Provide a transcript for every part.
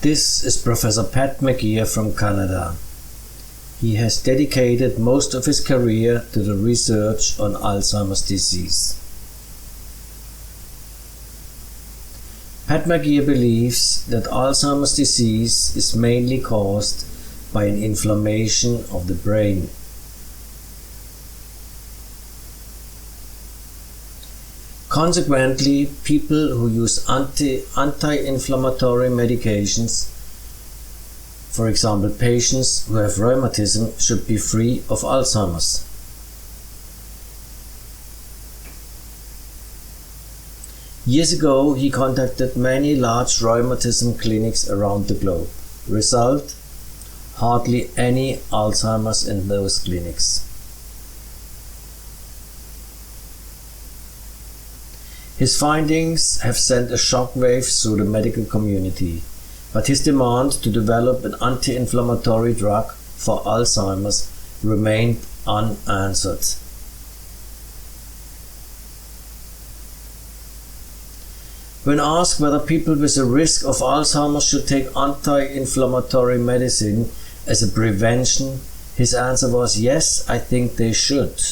This is Professor Pat McGeer from Canada. He has dedicated most of his career to the research on Alzheimer's disease. Pat McGeer believes that Alzheimer's disease is mainly caused by an inflammation of the brain. Consequently, people who use anti-inflammatory medications, for example patients who have rheumatism, should be free of Alzheimer's. Years ago, he contacted many large rheumatism clinics around the globe. Result: hardly any Alzheimer's in those clinics. His findings have sent a shockwave through the medical community, but his demand to develop an anti-inflammatory drug for Alzheimer's remained unanswered. When asked whether people with a risk of Alzheimer's should take anti-inflammatory medicine as a prevention, his answer was, "Yes, I think they should."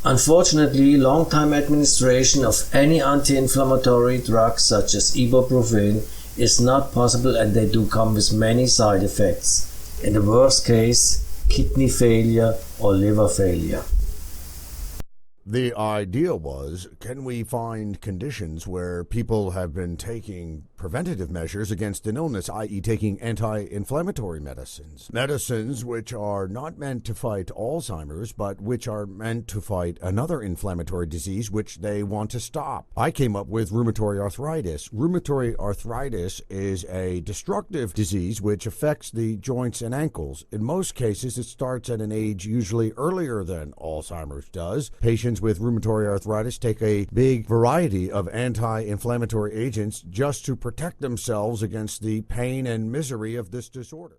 Unfortunately, long-time administration of any anti-inflammatory drugs such as ibuprofen is not possible, and they do come with many side effects. In the worst case, kidney failure or liver failure. The idea was, can we find conditions where people have been taking preventative measures against an illness, i.e. taking anti-inflammatory medicines? Medicines which are not meant to fight Alzheimer's, but which are meant to fight another inflammatory disease which they want to stop. I came up with rheumatoid arthritis. Rheumatoid arthritis is a destructive disease which affects the joints and ankles. In most cases, it starts at an age usually earlier than Alzheimer's does. Patients with rheumatoid arthritis take a big variety of anti-inflammatory agents just to protect themselves against the pain and misery of this disorder.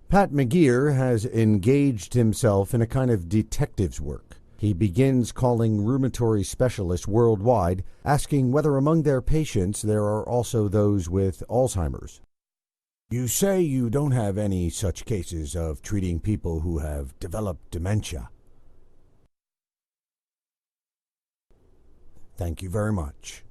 Pat McGeer has engaged himself in a kind of detective's work. He begins calling rheumatoid specialists worldwide, asking whether among their patients there are also those with Alzheimer's. You say you don't have any such cases of treating people who have developed dementia. Thank you very much.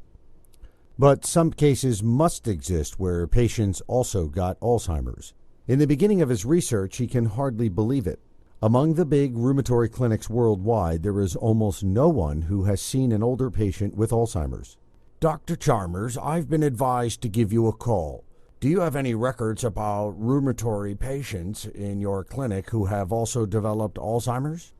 But some cases must exist where patients also got Alzheimer's. In the beginning of his research, he can hardly believe it. Among the big rheumatoid clinics worldwide, there is almost no one who has seen an older patient with Alzheimer's. Dr. Chalmers, I've been advised to give you a call. Do you have any records about rheumatoid patients in your clinic who have also developed Alzheimer's?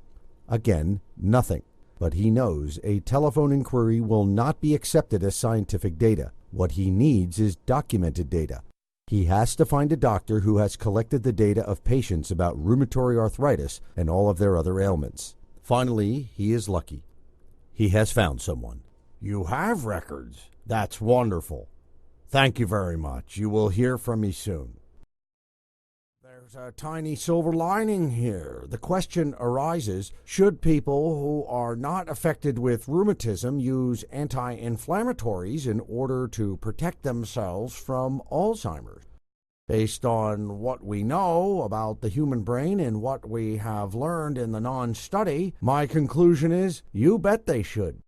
Again, nothing. But he knows a telephone inquiry will not be accepted as scientific data. What he needs is documented data. He has to find a doctor who has collected the data of patients about rheumatoid arthritis and all of their other ailments. Finally, he is lucky. He has found someone. You have records? That's wonderful. Thank you very much. You will hear from me soon. There's a tiny silver lining here. The question arises, should people who are not affected with rheumatism use anti-inflammatories in order to protect themselves from Alzheimer's? Based on what we know about the human brain and what we have learned in the non-study, my conclusion is, you bet they should.